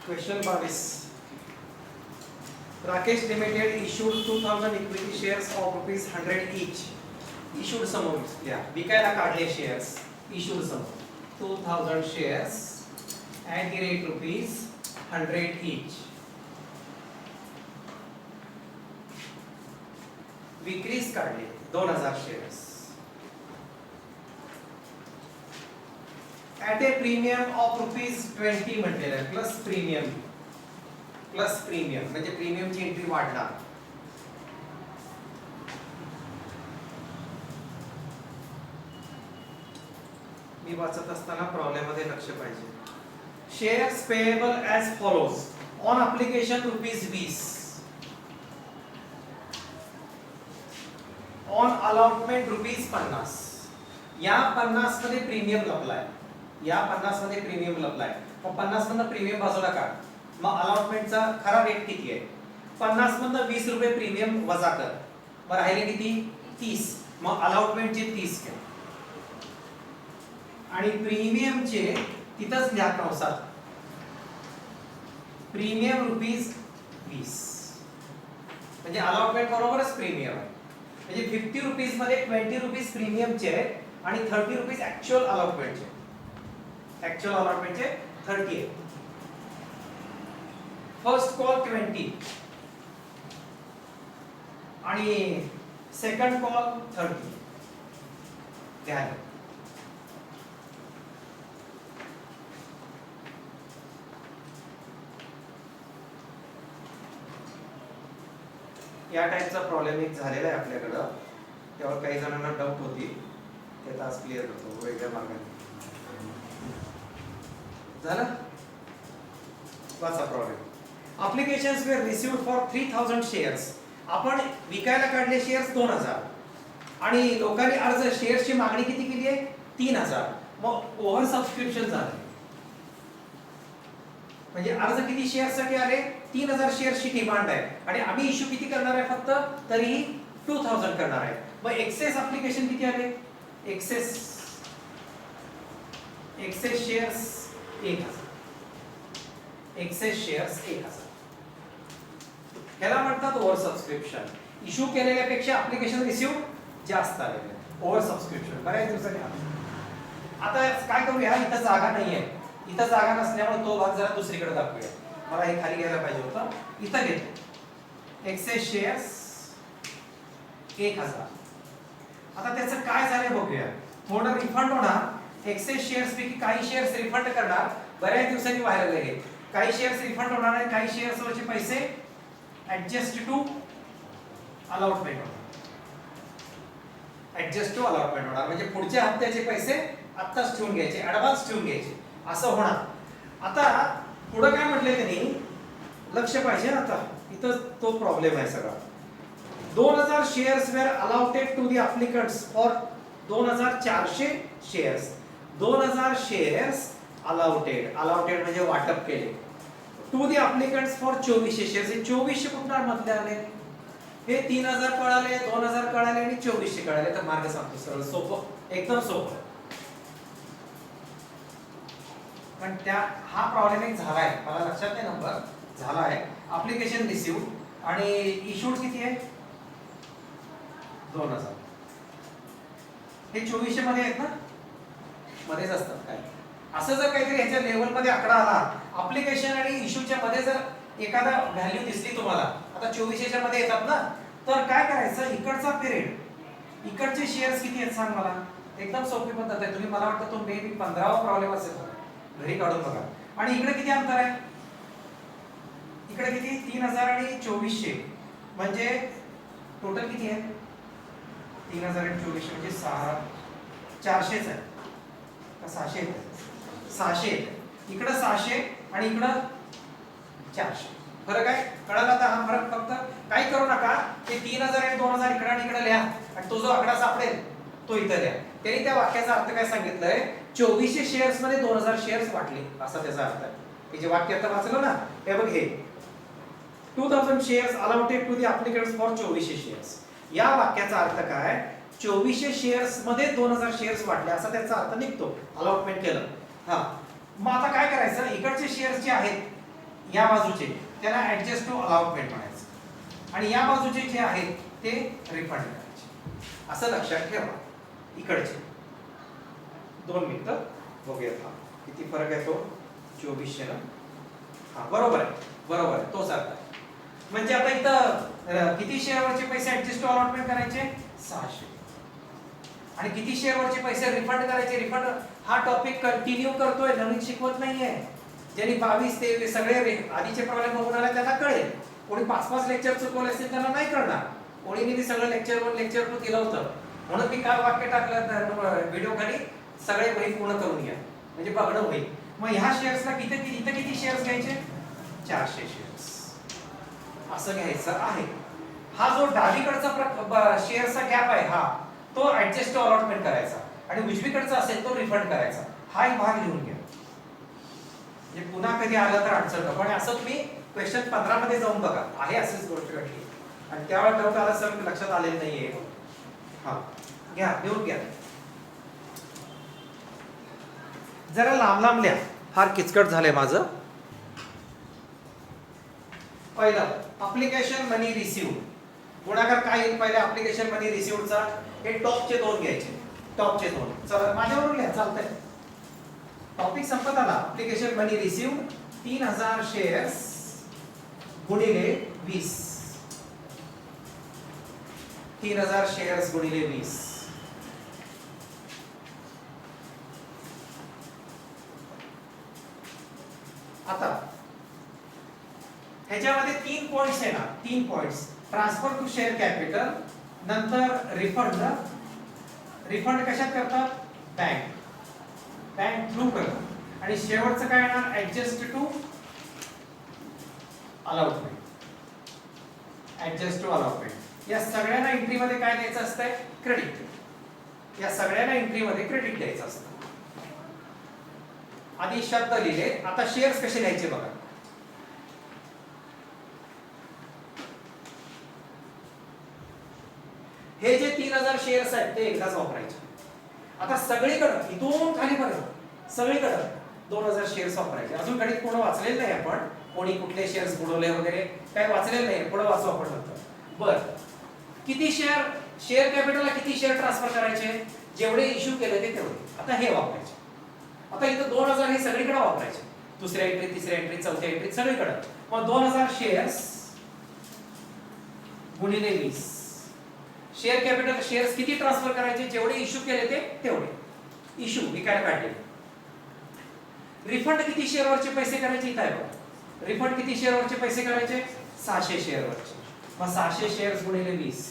Question 22. Rakesh Limited issued 2000 equity shares of rupees 100 each. Issued समोर या विकायला काढले shares. Issued समोर 2000 shares at the rate rupees 100 each. विक्रीस काढले 2000 shares. At a premium of rupees 20 म्हटलेलं आहे प्लस प्रीमियम म्हणजे प्रीमियमची एंट्री वाढणार. मी वाचत असताना प्रॉब्लेम मध्ये लक्ष पाहिजे. Shares payable as follows on application rupees 20, on allotment rupees 50. या 50 मध्ये प्रीमियम लपलाय, या 50 मध्ये प्रीमियम लपलाय. मग 50 मधनं प्रीमियम बाजूला काढ. मग अलॉटमेंटचा खरा रेट किती आहे? 50 मधनं 20 रुपये प्रीमियम वजा कर. मग राहिले किती? 30. मग अलॉटमेंटचे 30 घ्या आणि प्रीमियमचे तिथंच लिहा कंसात. प्रीमियम रुपीज 20 म्हणजे अलॉटमेंट बरोबरच प्रीमियम आहे. म्हणजे 50 रुपीज मध्ये 20 रुपीज प्रीमियमचे आणि 30 रुपीज ऍक्च्युअल अलॉटमेंटचे. ऍक्च्युअल अलॉटमेंटचे 30 आहे. फर्स्ट कॉल 20 आणि सेकंड कॉल 30 द्या. या टाइपचा प्रॉब्लेम एक झालेला आहे आपल्याकडं. तेव्हा काही जणांना डाऊट होती, ते तास क्लिअर करतो वेगळ्या मार्गाने. झालं? वाचा problem. Applications were received for 3000 shares. आपण विकायला काढले शेअर्स 2000 आणि लोकांनी अर्ज शेअर्सची मागणी किती केली आहे? 3000. मग ओव्हर सबस्क्रिप्शन झालं. म्हणजे अर्ज किती शेअर्ससाठी आले? 3000 शेअर्सची डिमांड आहे आणि आम्ही इश्यू किती करणार आहे? फक्त तरीही 2000 करणार आहे. मग एक्सेस ऍप्लिकेशन किती आले? Excess shares 1000. Excess shares 1000. ह्याला म्हणतात ओव्हर सबस्क्रिप्शन. इश्यू केलेल्यापेक्षा ऍप्लिकेशन रिसीव जास्त आलेले. ओव्हर सबस्क्रिप्शन बऱ्याच दिवसांनी. आता काय करूया? इथं जागा नाहीये. इथं जागा नसल्यामुळे तो भाग जरा दुसरीकडे दाखवूया. मला हे खाली घ्यायला पाहिजे होतं. इथं घेतो. Excess shares 1000. आता त्याचं काय झालंय बघूया. थोडं रिफंड होणार. एक्सेस शेअर्स पैकी काही शेअर्स रिफंड करणार. बऱ्याच दिवसांनी व्हायला लागले. काही शेअर्स रिफंड होणार आणि काही शेअर्स वरचे पैसे ऍडजस्ट टू अलॉटमेंट होणार. ऍडजस्ट टू अलॉटमेंट होणार म्हणजे पुढच्या हप्त्याचे पैसे आत्ताच ठेवून घ्यायचे, ऍडव्हान्स ठेवून घ्यायचे असं होणार. आता पुढे काय म्हटलंय त्यांनी? लक्ष पाहिजे. आता इथं तो प्रॉब्लेम आहे सगळा. 2000 shares were allotted to the applicants for 2400 shares. 2000 shares allotted म्हणजे वाटप केले to the applicants for 2400 shares. हे 2400 कुठल्या मधले आले? हे 3000 कळाले, 2000 कळाले आणि 2400 कळाले. तर मार्ग सांगतो सरळ सोपं, एकदम सोपं. पण त्या हा प्रॉब्लेम एक झालाय, मला लक्षात नाही नंबर झाला आहे. ऍप्लिकेशन रिसीव्ड आणि इश्यूड किती आहे? 2000. हे 2400 मध्ये आहेत ना? मध्येच असतात काय? असं जर काहीतरी ह्याच्या लेवल मध्ये आकडा आला ऍप्लिकेशन आणि इश्यूच्या मध्ये, जर एखादा व्हॅल्यू दिसली तुम्हाला, आता 2400 मध्ये येतात ना, तर काय करायचं? इकडचा पिरियड, इकडचे शेअर्स किती आहेत सांग मला. एकदम सोपी पद्धत आहे. तुम्ही मला वाटतं तो मे बी 15वा प्रॉब्लेम असेल, घरी काढून बघा. आणि इकडे किती अंतर आहे? इकडे किती? 3000 आणि 2400 म्हणजे टोटल किती आहे? 3000 आणि 2400 म्हणजे 400च आहे का? 600 आहे. 600 इकडे 600 आणि इकडे 400. फरक आहे. कळाला आता हा फरक? फक्त काही करू नका. ते 3000 आणि 2000 इकडे आणि इकडे लिहा आणि तो जो आकडा सापडेल तो इथं लिहा. त्यांनी त्या वाक्याचा अर्थ काय सांगितलंय? 2400 शेअर्स मध्ये 2000 शेअर्स वाटले असा त्याचा अर्थ आहे. हे जे वाक्य आता वाचलं ना, हे बघ, हे 2000 shares allotted to the applicants for 2400 shares. या वाक्याचा अर्थ काय? 2400 शेअर्स मध्ये 2000 शेअर्स वाटले असा त्याचा अर्थ निघतो. अलॉटमेंट केलं. हा, मग आता काय करायचं? इकडचे शेअर्स जे आहेत या बाजूचे त्याला ऍडजस्ट टू अलॉटमेंट म्हणायचं आणि या बाजूचे जे आहेत ते रिफंड करायचे. असं लक्षात ठेवा. इकडचे 2 मिनिटं बघूया किती फरक आहे तो 2400 ना. हा बरोबर आहे तोच अर्थ आहे. म्हणजे आता इथं किती शेअरवरचे पैसे ऍडजस्ट टू अलॉटमेंट करायचे 600 आणि किती शेअरवरचे पैसे रिफंड करायचे. रिफंड हा टॉपिक कंटिन्यू करतोय, नवीन शिकवत नाहीये. ज्यांनी 22 23 सगळे आधीचे प्रॉब्लेम बघून आले त्यांना कळेल. कोणी 5-5 लेक्चर चुकवले असतील त्यांना नाही कळणार. कोणीने सगळं लेक्चर 1 लेक्चर 2 केलं होतं म्हणून मी काल वाक्य टाकलं व्हिडिओ खाली सगळे वही पूर्ण करून घ्या म्हणजे बघणं होईल. मग ह्या शेअर्सला किती शेअर्स घ्यायचे 400 शेअर्स असं घ्यायचं आहे. हा जो डावीकडचा शेअर्सचा गॅप आहे हा तो ऍडजस्ट टू अलॉटमेंट करायचा आणि उजवीकडचा असेल तो रिफंड करायचा. हा एक भाग लिहून घ्या म्हणजे पुन्हा कधी आलं तर अडचण नको. आणि असं तुम्ही क्वेश्चन 15 मध्ये जाऊन बघा आहे असेच गोष्ट घडली आणि त्यावेळेला डाऊट आला सर लक्षात आलेलं नाहीये. हा घ्या लिहून घ्या. जरा लांब लिहा फार किचकट झालंय माझं. पहिलं अप्लिकेशन मनी रिसीव्ड गुणाकार काय येईल. पहिले अप्लिकेशन मनी रिसीव्डचा हे टॉपचे 2 घ्यायचे. टॉपचे 2 चला माझ्यावरून लिहा चालतंय. टॉपिक संपत आला. अप्लिकेशन मनी रिसीव्ड 3000 शेअर्स गुणिले 20 3000 शेअर्स गुणिले 20. आता ह्याच्यामध्ये 3 पॉइंट्स आहे ना 3 points. Transfer to share capital नंतर रिफंड कशात करतात बँक थ्रू करतात आणि शेवटचं काय येणार ऍडजस्ट टू अलॉटमेंट. या सगळ्यांना एंट्री मध्ये काय द्यायचं असतंय क्रेडिट. या सगळ्यांना एंट्री मध्ये क्रेडिट द्यायचं असतं. आधी शब्द लिहिले. आता शेअर्स कसे लिहायचे बघा. हे जे 3000 शेअर्स आहेत ते एकदाच वापरायचे. आता सगळीकडे इथून खाली पर्यंत सगळीकडे 2000 शेअर्स वापरायचे. अजून गणित पूर्ण वाचलेलं नाही आपण. कोणी कुठले शेअर्स बुडवले वगैरे काय वाचलेलं नाही. पुढे वाचू आपण नंतर. बर किती शेअर कॅपिटलला किती शेअर ट्रान्सफर करायचे जेवढे इश्यू केले ते तेवढे. आता हे वापरायचे. आता इथं 2000 हे सगळीकडे वापरायचे. दुसऱ्या एंट्री तिसऱ्या एंट्री चौथ्या एंट्री सगळीकडे. मग 2000 शेअर्स गुणिले 20. शेअर कॅपिटल शेअर्स किती ट्रान्सफर करायचे जेवढे इश्यू केले ते तेवढे. इश्यू विकायला काढले. रिफंड किती शेअरवरचे पैसे करायचे इथं आहे बघा. रिफंड किती शेअरवरचे पैसे करायचे 600 शेअरवरचे. मग 600 शेअर्स गुणिले 20.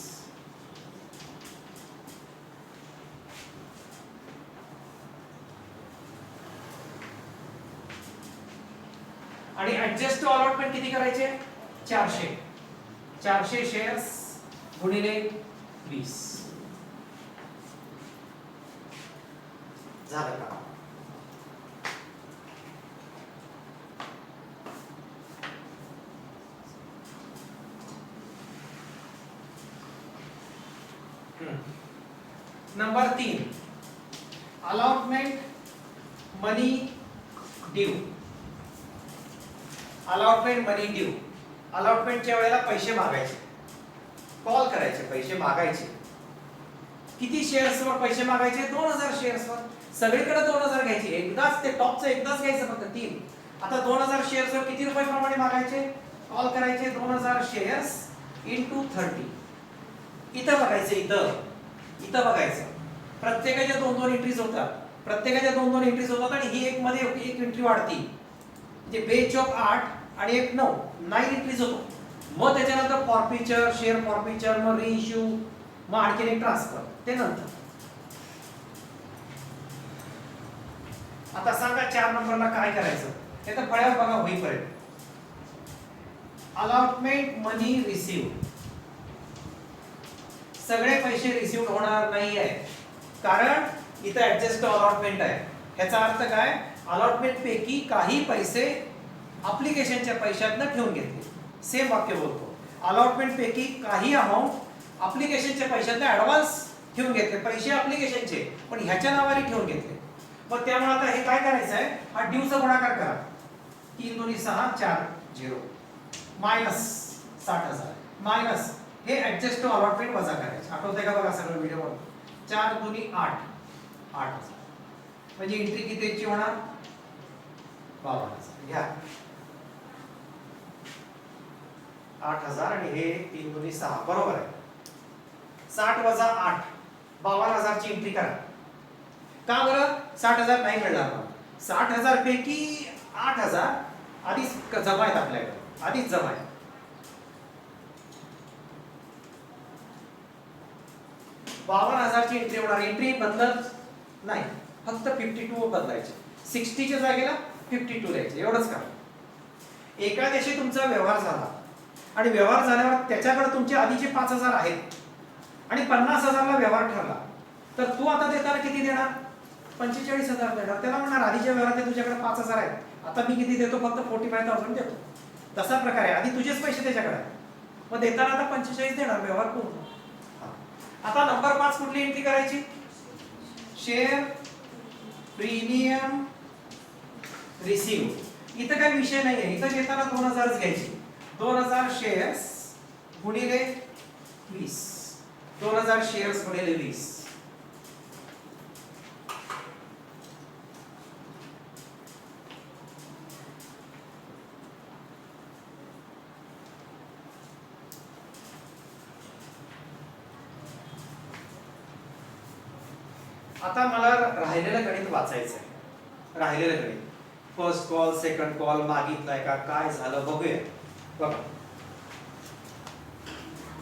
आणि ऍडजस्ट टू अलॉटमेंट किती करायचे 400 शेअर्स गुणिले 20. झालं का. नंबर 3 अलॉटमेंट मनी ड्यू. अलॉटमेंट मनी ड्यू. अलॉटमेंटच्या वेळेला पैसे मागायचे. कॉल करायचे पैसे मागायचे. किती शेअर्सवर पैसे मागायचे 2000 शेअर्सवर. सगळीकडे 2000 घ्यायचे. एकदाच ते टॉपचं एकदाच घ्यायचं फक्त 3. आता 2000 शेअर्सवर किती रुपये प्रमाणे मागायचे कॉल करायचे 2000 शेअर्स इंटू 30. इथं बघायचं इथं बघायचं. प्रत्येकाच्या 2-2 एंट्रीज होतात. आणि ही एक मध्ये एक एंट्री वाढती. म्हणजे बेच ऑफ 8 आणि एक 9 एंट्रीज होतो. मग त्याच्यानंतर फॉर्फिचर शेअर फॉर्फिचर मग रिइश्यू मग आणखीन एक ट्रान्सफर ते नंतर. आता सांगा 4 नंबरला काय करायचं ते तर फळ्यावर बघा होईपर्यंत. अलॉटमेंट मनी रिसीव्ड. सगळे पैसे रिसीव्ड होणार नाही आहे कारण इथं ऍडजस्ट टू अलॉटमेंट आहे. ह्याचा अर्थ काय अलॉटमेंट पैकी काही पैसे अप्लिकेशनच्या पैशातनं ठेवून घेतले. सेम वाक्य बोलतो. अलॉटमेंट पैकी काही अमाऊंट अप्लिकेशनच्या पैशातनं ऍडव्हान्स ठेवून घेतले. पैसे अप्लिकेशनचे पण ह्याच्या नावाने ठेवून घेतले. मग त्यामुळे आता हे काय करायचं आहे हा ड्यूचा गुणाकार करा. 3 2 6 4 0 मायनस 60,000 मायनस हे ऍडजस्ट टू अलॉटमेंट वजा करायचे. आठवतंय का बघा सगळं व्हिडिओ वर. 4 दुनी 8 8,000 म्हणजे एंट्री कितीची होणार 52,000. घ्या 8,000 आणि हे 3 दुनी 6 बरोबर आहे. 60 वजा 8 52,000 ची एंट्री करा. का बरं 60,000 नाही मिळणार मला. 60,000 पैकी 8,000 आधीच जमा आहेत आपल्याकडे, आधीच जमा आहे. 52,000 ची एंट्री होणार. एंट्री बदलत नाही, फक्त 52 बदलायचे. 60 च्या जागेला 52 द्यायचे, एवढंच करा. एका दिवशी तुमचा व्यवहार झाला आणि व्यवहार झाल्यावर त्याच्याकडे तुमचे आधीचे 5,000 आहेत आणि 50,000 ला व्यवहार ठरला, तर तू आता देताना किती देणार 45,000 देणार. त्याला म्हणणार आधीच्या व्यवहारात तुझ्याकडे 5,000 आहेत, आता मी किती देतो फक्त 45,000 देतो. तसा प्रकार आहे. आधी तुझेच पैसे त्याच्याकडे आहेत, मग देताना आता 45 देणार, व्यवहार पूर्ण. आता नंबर 5 कुठली एंट्री करायची. Share premium receive. इथं काही विषय नाहीये, इथं घेताना 2,000च घ्यायची. 2,000 शेअर्स गुणिले 20. 2,000 शेअर्स गुणिले 20. आता मला राहिलेलं गणित वाचायचं आहे. राहिलेलं गणित फर्स्ट कॉल सेकंड कॉल मागितलाय का काय झालं बघूया. बघा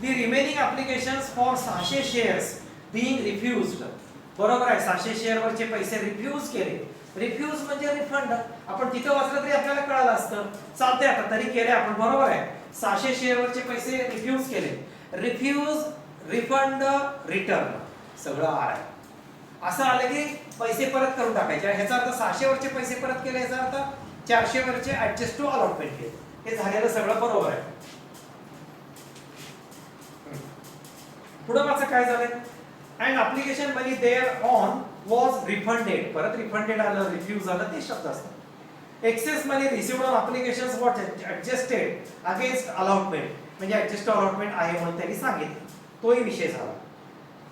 the remaining applications for 600 shares being refused. बरोबर आहे. 600 शेअर वरचे पैसे रिफ्यूज केले. रिफ्यूज म्हणजे रिफंड. आपण तिथे वाचलं तरी आपल्याला कळलं असतं, चालतंय. आता तरी केले आपण, बरोबर आहे. 600 शेअर वरचे पैसे रिफ्यूज केले. रिफ्यूज, रिफंड, रिटर्न सगळं आर आहे. असं आलं की पैसे परत करून टाकायचे. ह्याचा अर्थ 600 वरचे पैसे परत केले, याचा अर्थ 400 वरचे ऍडजस्ट टू अलॉटमेंट केले. हे झालेलं सगळं बरोबर आहे. पुढे माझं काय झालंय. And application money there on was refunded. परत रिफंडेड आलं, रिफ्यूज आलं, ते शब्द असतात. Excess money received on applications was adjusted against allotment. म्हणजे ऍडजस्ट टू अलॉटमेंट आहे म्हणून त्यांनी सांगितलं, तोही विषय झाला.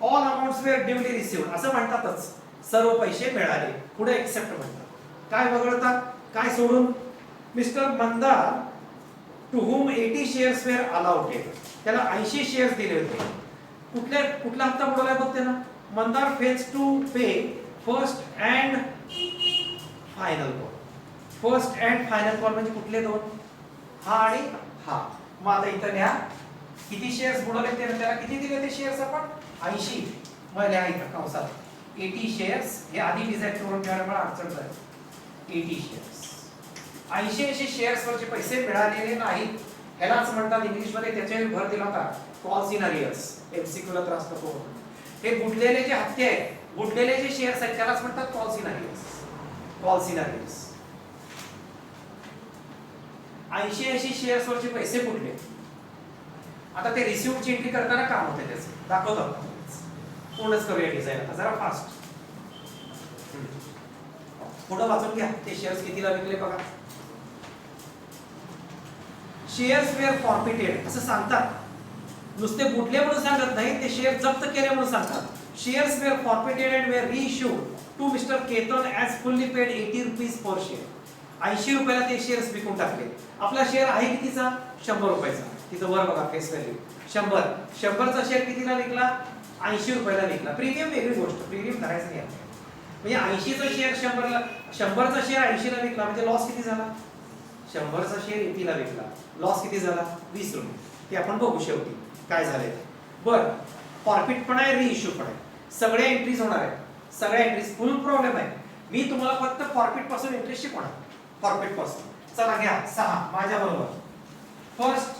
All amounts were duly received असं म्हणतातच, सर्व पैसे मिळाले. पुढे एक्सेप्ट म्हणतात. काय वगळता, काय सोडून. Mister Mandar to whom 80 shares were allotted. त्याला 80 शेअर्स दिले होते. कुठला हप्ता बुडवलाय बघ त्यानं. Mandar fails to pay first and final call. First and final call म्हणजे कुठले दोन, हा आणि हा. मग आता इथं घ्या किती शेअर्स बुडवले त्याला किती दिले ते शेअर्स आपण 80. मग लिहा इथं कंसात 80 शेअर्स. हे आधी डिझाईन करून ठेवायला मला अडचण झाली. 80 शेअर्स. 80 शेअर्स वरचे पैसे मिळालेले नाहीत, ह्यालाच म्हणतात इंग्लिश मध्ये, त्याच्यावर भर दिला होता कॉल्स इन अरियर्स. एमसीक्यू ला त्रास नको. हे बुडलेले जे हप्ते आहेत, बुडलेले जे शेअर्स आहेत त्यालाच म्हणतात calls in arrears. Calls in arrears. 80 shares वरचे पैसे बुडले. आता ते रिसिव्हची एंट्री करताना काम होते त्याचं, दाखवतो आपण. पूर्णच करूया डिझाईन आता जरा फास्ट. पुढे वाचून घ्या. ते शेअर्स कितीला विकले बघा. शेअर्स वेअर फॉर्फिटेड असं सांगतात. नुसते बुडले म्हणून सांगत नाही, ते शेअर जप्त केले म्हणून सांगतात. Shares were forfeited and were reissued to mister Ketan as fully paid 80 rupees per share. 80 रुपयाला ते शेअर्स विकून टाकले. आपला शेअर आहे कितीचा 100 रुपयाचा. तिथं वर बघा फेस व्हॅल्यू 100. 100चा शेअर कितीला विकला 80 रुपयाला विकला. प्रीमियम वेगळी गोष्ट, प्रीमियम धरायचं नाही आपल्याला. म्हणजे 80चा शेअर 100ला, 100चा शेअर 80ला विकला म्हणजे लॉस किती झाला. 100चा शेअर 80ला विकला, लॉस किती झाला 20 रुपये. ते आपण बघू शेवटी काय झालंय. बर फॉरफिट पण आहे, रिइश्यू पण आहे. सगळ्या एंट्रीज होणार आहेत. सगळ्या एंट्रीज फुल प्रॉब्लेम आहे. मी तुम्हाला फक्त फॉरफिट पासून एंट्री शिकवणार. फॉरफिट पासून चला घ्या 6 माझ्या बरोबर. फर्स्ट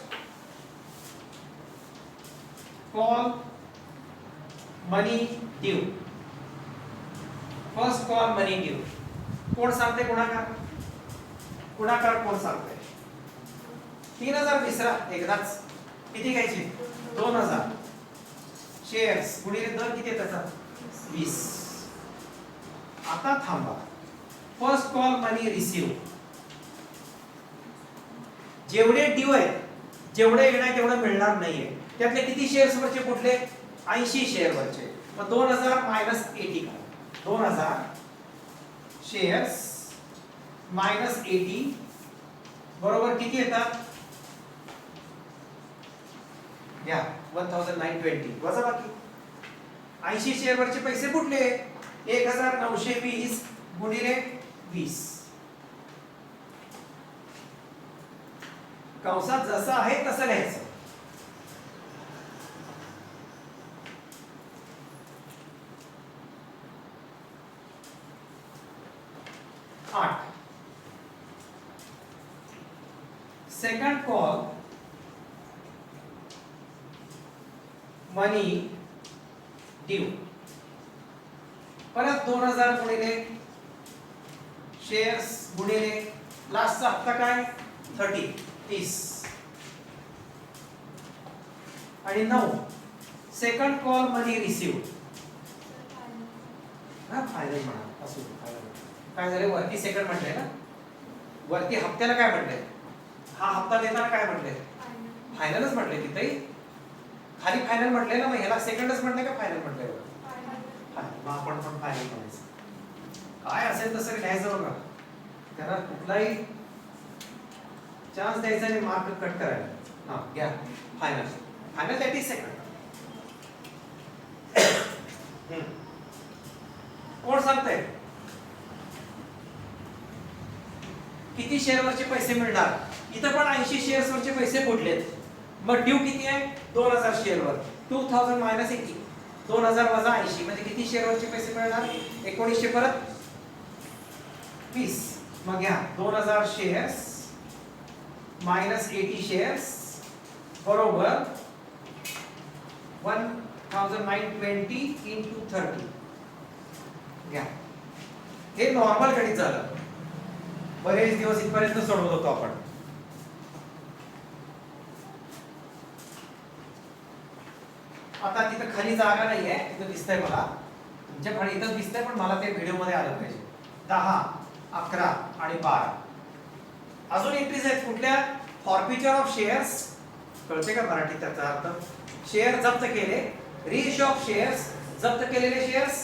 कॉल मनी ड्यू. फर्स्ट कॉल मनी ड्यू. कोण सांगते गुणाकार. गुणाकार कोण सांगते. 3000 तिसरा एकदाच किती घ्यायची 2000 शेअर्स गुणिले दर किती त्याचा 20. आता थांबा. फर्स्ट कॉल मनी रिसीव. जेवढे ड्यू आहेत जेवढे येणार तेवढं मिळणार नाहीये. त्यातले किती शेअर्स वरचे कुठले 80 शेअर वरचे. मग 2000 मायनस 80 करा. 2000 शेअर्स मायनस 80 बरोबर किती येतात घ्या 1920 वजा बाकी 80 शेअर वरचे पैसे कुठले 1920 गुणिले 20 कंसात जसं आहे तसं लिहायचं. सेकंड कॉल मनी ड्यू परत 2000 गुणिले शेअर्स गुणिले लास्टचा हप्ता काय 30 आणि 9 सेकंड कॉल मनी रिसीव्ड हा फायनल म्हणा असू काय झाले वरती सेकंड म्हटले ना वरती हप्त्याला काय म्हटले हा हप्ता देताना काय म्हटले फायनलच म्हटले तिथे खाली फायनल म्हटले ना मग ह्याला सेकंडच म्हटले का फायनल म्हटले मग आपण पण फायनल म्हणायचं काय असेल तसं लिहायचं बघा त्यांना कुठलाही चान्स द्यायचा आणि मार्क कट करायला हा घ्या final final that is second. कोण सांगतंय किती शेअर वरचे पैसे मिळणार इथं पण 80 शेअर्स वरचे पैसे बुडलेत. मग ड्यू किती आहे 2000 शेअर वर 2000 मायनस 80 2000 वजा 80 म्हणजे किती शेअर वरचे पैसे मिळणार 1900 परत 20 मग घ्या 2000 शेअर्स मायनस 80 शेअर्स बरोबर 1920 into 30 घ्या. हे नॉर्मल गणित झालं. बरेच दिवस इथपर्यंत सोडवत होतो आपण. आता तिथं खाली जागा नाहीये तिथं दिसतंय मला तुमच्या खाली इथं दिसतंय पण मला ते व्हिडिओ मध्ये आलं पाहिजे. 10 11 आणि 12 अजून एंट्रीज आहेत कुठल्या फॉरफिचर ऑफ शेअर्स कळते का मराठीत त्याचा अर्थ शेअर जप्त केले रीइश्यू ऑफ शेअर्स जप्त केलेले शेअर्स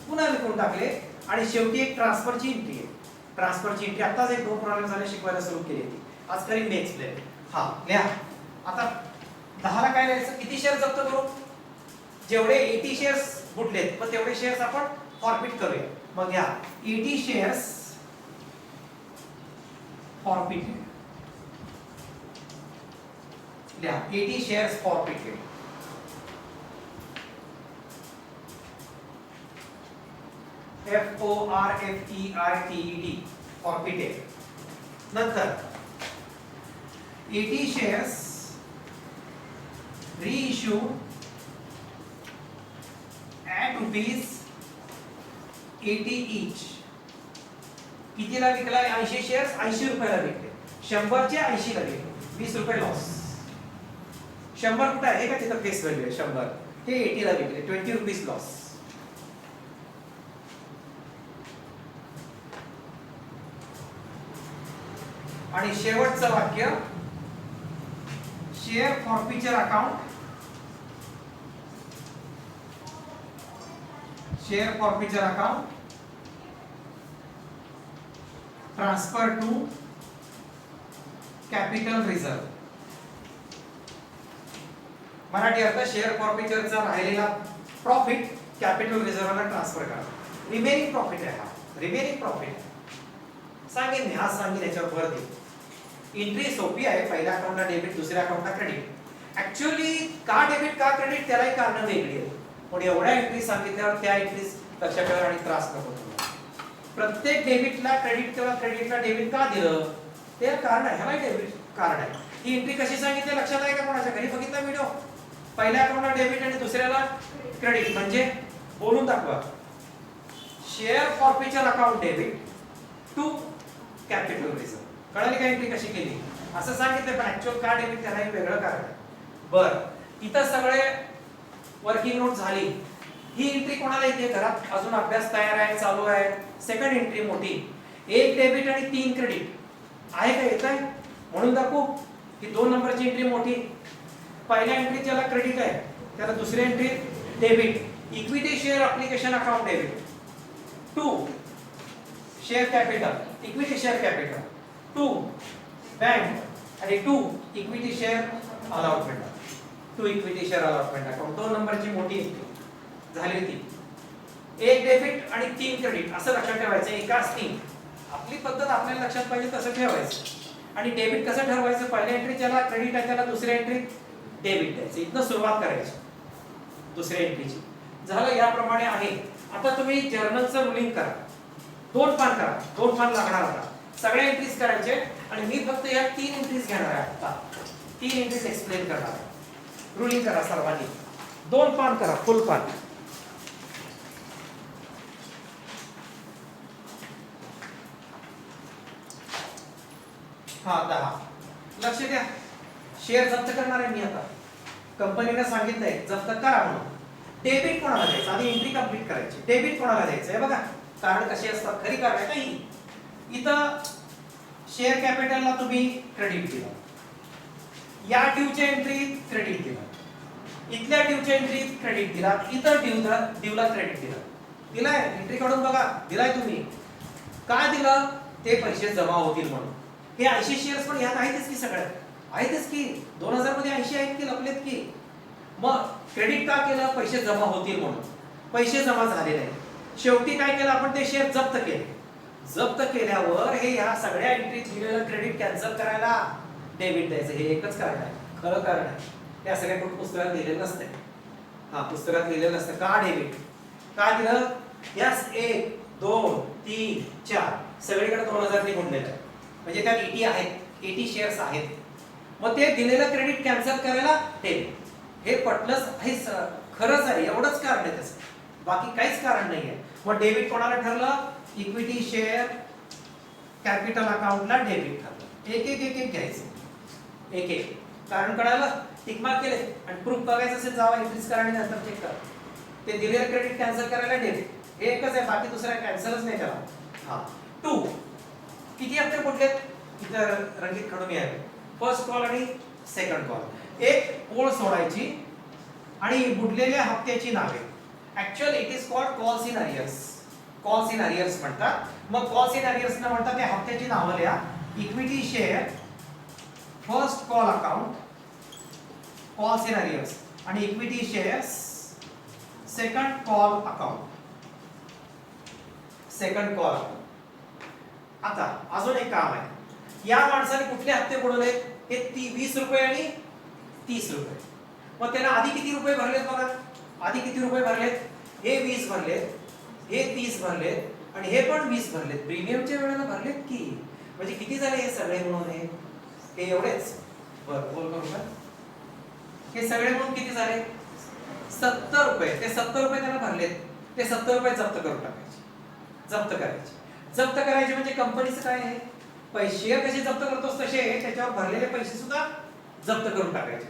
पुन्हा विकून टाकले आणि शेवटी एक ट्रान्सफरची एंट्री आहे. ट्रान्सफरची एंट्री आताच एक 2 प्रॉब्लेम झाले शिकवायला सुरू केली होती आज करीन मी एक्सप्लेन. हा लिहा आता 10 ला काय लिहायचं किती शेअर जप्त करू जेवढे 80 शेअर्स बुडलेत पण तेवढे शेअर्स आपण फॉरफिट करूया. मग घ्या 80 शेअर्स फॉरफिटेड लिहा 80 शेअर्स फॉरफिटेड FORFEITED फॉरफिटेड नंतर 80 shares reissued at rupees 80 each कितीला विकला 80 शेअर्स 80 रुपयाला विकले 100 चे 80 ला विकले 20 रुपये लॉस. 100 कुठे आहे का तिथं फेस व्हॅल्यू आहे 100 हे 80 ला विकले 20 रुपीज लॉस. आणि शेवटचं वाक्य share forfeiture account share forfeiture account transfer to capital reserve. Marathi अर्थ शेअर फॉरफिचरचा राहिलेला प्रॉफिट कॅपिटल रिझर्वला ट्रान्सफर करा. रिमेनिंग प्रॉफिट आहे हा रिमेनिंग प्रॉफिट सांगेन मी आज सांगेन याच्यावर भर देईन. एंट्री सोपी आहे पहिल्या अकाउंटला डेबिट दुसऱ्या अकाउंटला क्रेडिट. ऍक्च्युअली का डेबिट का क्रेडिट त्यालाही कारण वेगळी आहेत पण एवढ्या एंट्री सांगितल्यावर त्या एंट्रीज लक्षात ठेवा आणि त्रास नको तुम्हाला. प्रत्येक डेबिटला क्रेडिट किंवा क्रेडिटला डेबिट का दिलं ते कारण आहे ह्याला डेबिट कारण आहे. ही एंट्री कशी सांगितली लक्षात आहे का कोणाच्या घरी बघितला व्हिडिओ पहिल्या अकाउंटला डेबिट आणि दुसऱ्याला क्रेडिट म्हणजे बोलून दाखवा share forfeiture account debit to capital reserve. कळाली का एंट्री कशी केली असं सांगितलं पण ऍक्च्युअल का डेबिट त्याला एक वेगळं कारण आहे. बर इथं सगळे वर्किंग नोट झाली. ही एंट्री कोणाला येते घरात अजून अभ्यास तयार आहे चालू आहे. सेकंड एंट्री मोठी 1 डेबिट आणि 3 क्रेडिट आहे का येत आहे म्हणून दाखवू ही 2 नंबरची एंट्री मोठी. पहिल्या एंट्री ज्याला क्रेडिट आहे त्याला दुसऱ्या entry debit. Equity share application account debit. 2 share capital equity share capital. 2 bank आणि 2 equity share allotment. 2 equity share allotment account 2 नंबरची मोठी एंट्री झाली होती. एक डेबिट आणि 3 क्रेडिट असं लक्षात ठेवायचं. एकाच 3. आपली पद्धत आपल्याला लक्षात पाहिजे तसं ठेवायचं. आणि डेबिट कसं ठरवायचं? पहिल्या एंट्री ज्याला क्रेडिट आहे त्याला दुसऱ्या एंट्री डेबिट द्यायचं. इथनं सुरुवात करायची दुसऱ्या एंट्रीची. झालं याप्रमाणे आहे. आता तुम्ही जर्नलचं रुलिंग करा. 2 पान करा. 2 पान लागणार आता. सगळ्या एंट्रीज करायचे आणि मी फक्त या 3 एंट्रीज घेणार आहे आता. 3 एंट्रीज एक्सप्लेन करणार आहे. रुलिंग करा सर्वांनी. 2 पान करा फुल पान. हा 10. लक्ष द्या. शेअर जप्त करणार आहे मी आता. कंपनीने सांगितलंय जप्त करा म्हणून. डेबिट कोणाला द्यायचं? आधी एंट्री कंप्लीट करायची. डेबिट कोणाला द्यायचं? हे बघा कार्ड कशी असतात. खरी कार्ड आहे का ही? इथं शेअर कॅपिटलला तुम्ही क्रेडिट दिलं. या ड्यूच्या एंट्रीत क्रेडिट दिलं. इथल्या ड्यूच्या एंट्रीत क्रेडिट दिला. इथं ड्यूला क्रेडिट दिलं. दिलाय एंट्री काढून बघा. दिलाय तुम्ही. काय दिलं? ते पैसे जमा होतील म्हणून. हे 80 शेअर्स पण यात आहेतच की सगळ्यात. आहेतच की 2000 मध्ये 80 आहेत की लपलेत की. मग क्रेडिट का केलं? पैसे जमा होतील म्हणून. पैसे जमा झाले नाही. शेवटी काय केलं आपण? ते शेअर जप्त केले. जप्त केल्यावर हे ह्या सगळ्या एंट्रीत दिलेलं क्रेडिट कॅन्सल करायला डेबिट द्यायचं. हे एकच कारण आहे. खरं कारण आहे. त्या सगळ्या कुठं पुस्तकात लिहिलेलं नसते. हा पुस्तकात लिहिलेलं नसतं. का डेबिट? का दिलं? यस 1 2 3 4 सगळीकडे 2000 ने गुणलेलं आहे. म्हणजे त्यात 80 आहेत. 80 शेअर्स आहेत. मग ते दिलेलं क्रेडिट कॅन्सल करायला डेबिट. हे पटलंच. हे खरंच आहे. एवढंच कारण आहे त्याचं. बाकी काहीच कारण नाहीये. मग डेबिट कोणाला ठरलं? इक्विटी शेअर कॅपिटल अकाउंटला डेबिट ठरलं. एक एक एक एक घ्यायचं. एक एक कारण कळालं. टिक मार्क केले आणि प्रूफ बघायचं असेल जावा एंट्रीज करा आणि नंतर चेक करा. ते दिलेलं क्रेडिट कॅन्सल करायला डेबिट. हे एकच आहे. बाकी दुसरा कॅन्सलच नाही त्याला. हा 2 किती हप्ते बुडलेत? इथं रंगीत खडून यावे. फर्स्ट कॉल आणि सेकंड कॉल. एक ओळ सोडायची आणि बुडलेल्या हप्त्याची नावे. Actually it is called calls in arrears. Calls in arrears म्हणतात. मग कॉल्स इन अरियर्स ना म्हणतात त्या हप्त्याची नावं लिहा. Equity share first call account calls in arrears आणि equity shares second call account. Second call account. आता अजून एक काम आहे. या माणसाने कुठले हप्ते बुडवले? हे 20 रुपये आणि 30 रुपये. मग त्याला आधी किती रुपये भरलेत बघा. आधी किती रुपये भरलेत? हे 20 भरलेत. हे 30 भरलेत आणि हे पण 20 भरलेत. प्रीमियमच्या वेळेला भरलेत की. म्हणजे किती झाले हे सगळे मिळून? हे एवढेच. बरं बोल करू का? हे सगळे मिळून किती झाले? 70 रुपये. ते 70 रुपये त्याला भरलेत. ते 70 रुपये जप्त करून टाकायचे. जप्त करायचे. जप्त करायचे म्हणजे कंपनीचं काय आहे? पैसे कसे जप्त करतोस तसे त्याच्यावर भरलेले पैसे सुद्धा जप्त करून टाकायचे.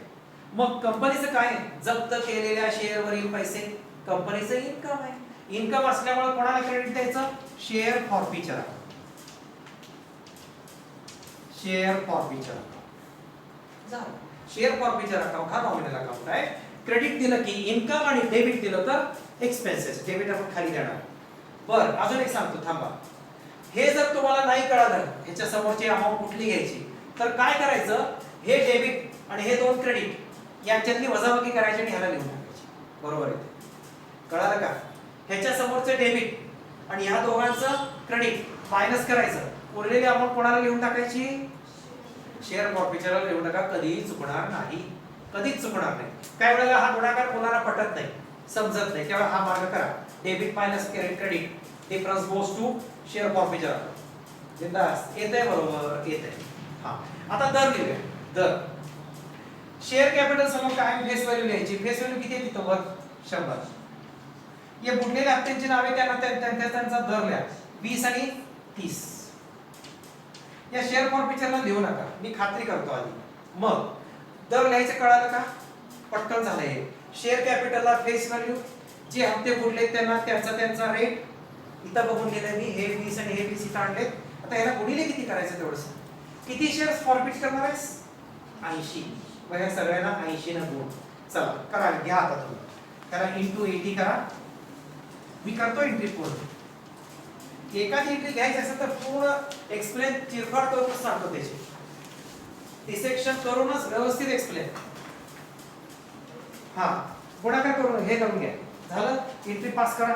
मग कंपनीचं काय? जप्त केलेल्या शेअरवरील पैसे कंपनीचं इन्कम आहे. इन्कम असल्यामुळे कोणाला क्रेडिट द्यायचं? Share forfeiture. शेअर फॉरफिचर झालं. शेअर फॉरफिचर अकाउंट हा नॉमिनल अकाउंट आहे. क्रेडिट दिलं की इन्कम आणि डेबिट दिलं तर एक्सपेन्सेस. डेबिट आपण खाली देणार. बरं अजून एक सांगतो थांबा. हे जर तुम्हाला नाही कळालं ह्याच्या समोरची अमाउंट कुठली घ्यायची तर काय करायचं? हे डेबिट आणि हे 2 क्रेडिट यांच्यातली वजाबाकी करायची आणि ह्याला लिहून टाकायची. बरोबर आहे? कळालं का? ह्याच्या समोरचं डेबिट आणि ह्या दोघांचं क्रेडिट मायनस करायचं. उरलेली अमाउंट कोणाला लिहून टाकायची? शेअर फॉरफिचरला लिहून टाका. कधीही चुकणार नाही. कधीच चुकणार नाही. काही वेळेला हा गुणाकार कोणाला पटत नाही, समजत नाही, तेव्हा हा मार्ग करा. Debit minus credit difference goes to share forfeiture. बिंदास येतंय. बरोबर येतंय. हा आता दर लिहूया. दर शेअर कॅपिटल समोर काय फेस व्हॅल्यू लिहायची. फेस व्हॅल्यू किती आहे तिथं वर? 100. या बुडलेल्या हप्त्यांची नावे त्यांचा दर लिहा. 20 आणि 30. या शेअर फॉरफिचरला लिहू नका. मी खात्री करतो आधी. मग दर लिहायचं कळालं का? पटकन झालं हे. शेअर कॅपिटलला फेस व्हॅल्यू, जे हप्ते बुडले त्यांना त्यांचा रेट इथं बघून लिहिलंय मी. हे 20 आणि हे 20 इथं आणले. आता याला गुणिले किती करायचं तेवढंच. किती शेअर्स फॉरफिट करणार आहेस? 80. मग या सगळ्यांना 80 न गुण. चला करा, घ्या आता तुम्ही. करा इंटू 80 करा. मी करतो एंट्री पूर्ण. एखादी एंट्री घ्यायची असेल तर पूर्ण एक्सप्लेन चिरफाड करूनच सांगतो त्याची. डिसेक्शन करूनच व्यवस्थित एक्सप्लेन. हा गुणाकार करून हे करून घ्या. झालं, एंट्री पास करा.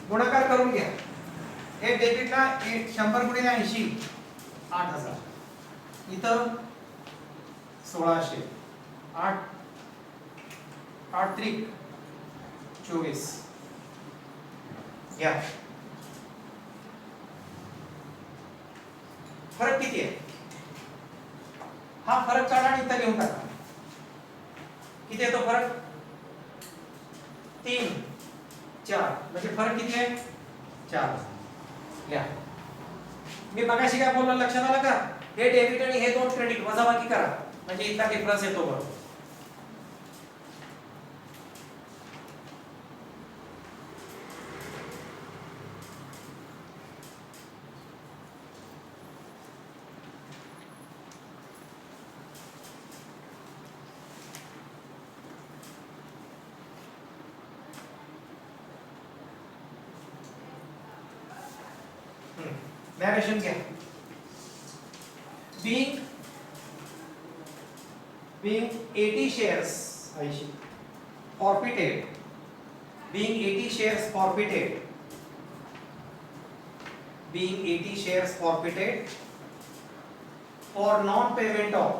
गुणाकार करून घ्या. हे डेबिटला 100 गुणिले 80 8000. इथं 1600. 8 8 त्रिक 24. घ्या. फरक किती आहे? हा फरक काढा आणि इथं लिहून टाका. किती येतो फरक? 3 4. म्हणजे फरक किती आहे? 4. घ्या. मी मगाशी काय बोललो लक्षात आलं का? हे डेबिट आणि हे दोन क्रेडिट वजाबाकी करा म्हणजे इथला डिफरन्स येतो बरोबर. नॅरेशन घ्या. being 80 shares 80 forfeited, being 80 shares forfeited, being 80 shares forfeited for non-payment of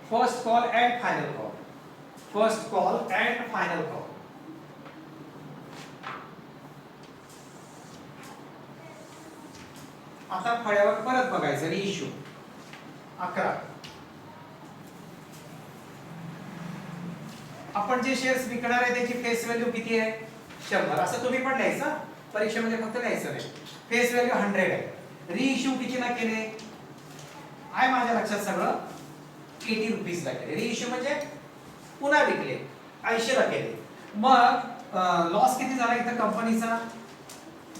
first call and final call. First call and final call. आता फळ्यावर परत बघायचं. रिइश्यू 11. आपण जे शेअर्स विकणार आहे त्याची फेस व्हॅल्यू किती आहे? 100. असं तुम्ही पण लिहायचं, परीक्षेमध्ये फक्त लिहायचं नाही. फेस व्हॅल्यू 100 आहे. रिइश्यू कितीला केले? आहे माझ्या लक्षात सगळं. 80 रुपीज ला केले. रिइश्यू म्हणजे पुन्हा विकले. 80 ला केले. मग लॉस किती झाला इथं कंपनीचा?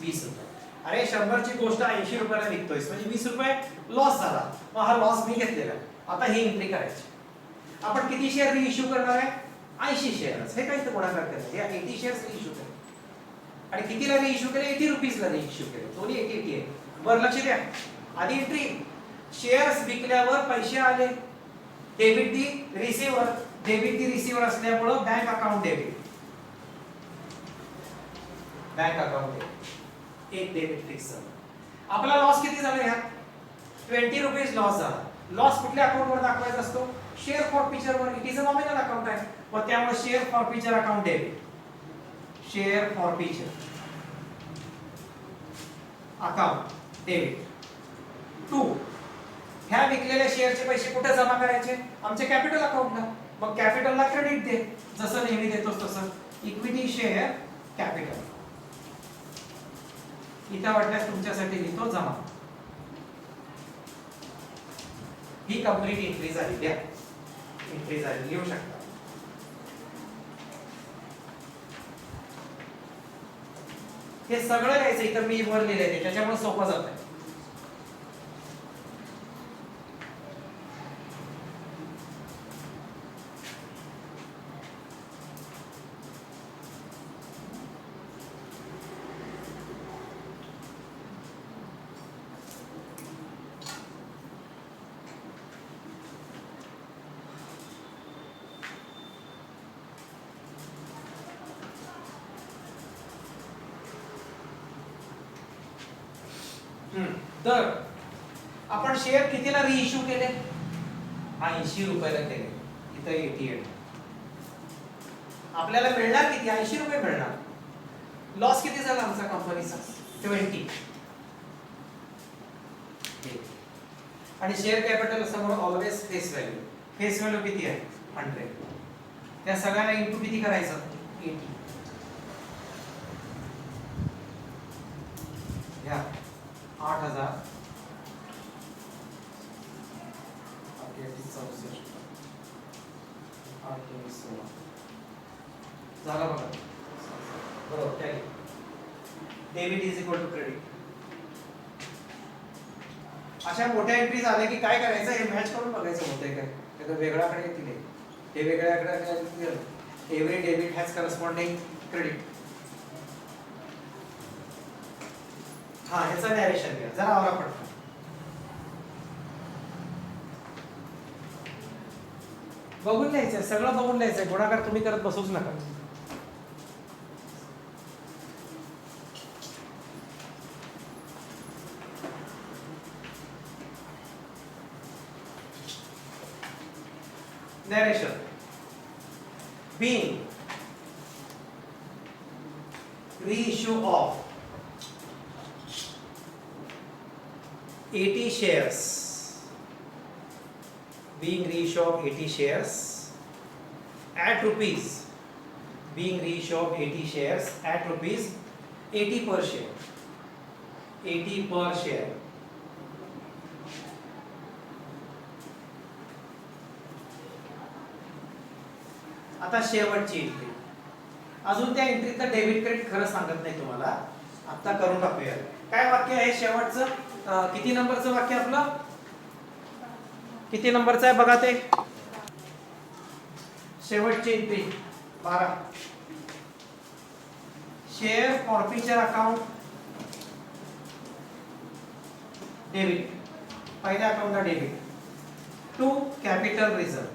20 रुपये. अरे 100 ची गोष्ट 80 रुपयाला विकतोयस म्हणजे 20 रुपये लॉस झाला. मग हा लॉस मी घेतलेला. आता ही एंट्री करायची. आपण किती शेअर रिइश्यू करणार आहे? 80 शेअर्स. हे काही तर गुणाकार करायचं. या 80 शेअर्स रिइश्यू केले. आणि कितीला रिइश्यू केले? 80 रुपीज ला रिइश्यू केले. दोन्ही 80 आहे. बरं लक्ष द्या. आधी एंट्री शेअर्स विकल्यावर पैसे आले. डेबिट दी रिसीव्हर. डेबिट दी रिसीव्हर असल्यामुळे bank account debit. Bank account debit. एक डेबिट फिक्स झालं. आपला लॉस किती झाला ह्यात? 20 रुपीज लॉस झाला. लॉस कुठल्या अकाउंट वर दाखवायचा असतो? शेअर फॉरफिचर वर. It is a nominal account आहे. व त्यामुळे share forfeiture account debit. Share forfeiture account debit. 2 ह्या विकलेल्या शेअरचे पैसे कुठे जमा करायचे? आमच्या कॅपिटल अकाउंटला. मग कॅपिटलला क्रेडिट दे, जसं नेहमी देतोस तसं. Equity share capital. इथं वाटल्यास तुमच्यासाठी लिहितो जमा. ही कंप्लीट एंट्री झाली. द्या एंट्री झाली. लिहू शकता. हे सगळं लिहायचं. इथं मी वर लिहिलंय त्याच्यामुळे सोपं जातंय. तर आपण शेअर कितीला रिइश्यू केले? 80 रुपयाला केले. इथं 88. आपल्याला मिळणार किती? 80 रुपये मिळणार. लॉस किती झाला आमचा कंपनीचा? 20. आणि शेअर कॅपिटल समोर always face value. Face value किती आहे? 100. त्या सगळ्यांना इंटू किती करायचं? 80. घ्या 8000 67 8 16 झाला बघा बरोबर tally debit is equal to credit. अशा मोठ्या एंट्रीज आल्या की काय करायचं हे मॅच करून बघायचं होतंय काय त्याचा वेगळाकडे येतील हे वेगळ्याकडे every debit has corresponding credit. हा ह्याचा नॅरेशन घ्या जरा आवरा पडतो. बघून लिहायचं सगळं बघून लिहायचं गुणाकार तुम्ही करत बसूच नका. Narration. Being reissue of 80 shares. Being reissue of 80 shares at rupees. Being reissue of 80 shares at rupees 80 per share. 80 per share. आता शेवटची एंट्री अजून त्या एंट्रीतलं डेबिट क्रेडिट खरं सांगत नाही तुम्हाला आता करून टाकूया. काय वाक्य आहे शेवटचं किती नंबरचं वाक्य आपलं किती नंबरचं आहे बघा ते शेवटची entry 12 share forfeiture account debit पहिल्या अकाउंटला डेबिट टू कॅपिटल रिझर्व.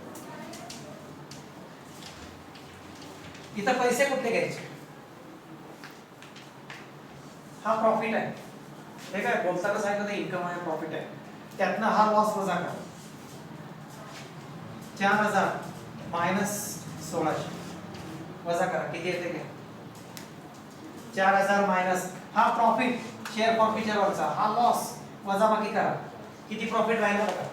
इथं पैसे कुठले घ्यायचे हा प्रॉफिट आहे हे काय बोलताना सांगितलं नाही इन्कम आहे प्रॉफिट आहे त्यातनं हा लॉस वजा करा 4000 मायनस 1600 वजा करा किती येते काय 4000 मायनस हा प्रॉफिट शेअर फॉरफिचरवरचा हा लॉस वजा बाकी करा किती प्रॉफिट राहिला बघा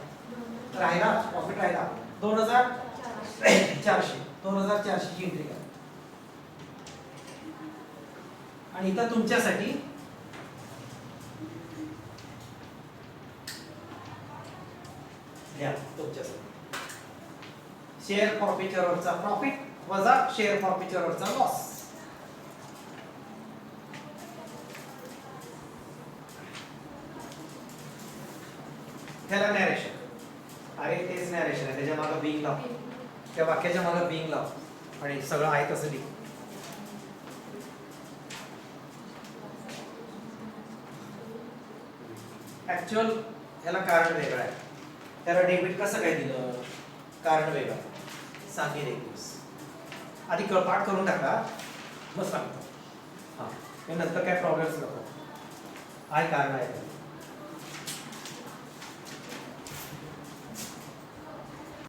राहिला प्रॉफिट राहिला 2400 ची एंट्री करा. आणि इथं तुमच्यासाठी तुमच्यासाठी शेअर फॉरफिचरवरचा प्रॉफिट वजा शेअर फॉरफिचरवरचा लॉस. त्याला नॅरेशन अरे तेच नॅरेशन आहे त्याच्या मागे बिंग लाव त्या वाक्याच्या मागे बिंग लाव आणि सगळं आहे तसं लिह. ऍक्च्युअल याला कारण वेगळं आहे त्याला डेबिट कसं काय दिलं कारण वेगळं सांगेल एक दिवस आधी पाठ करून टाका मग सांगतो. हां नंतर काय प्रॉब्लेम्स नको आहे कारण आहे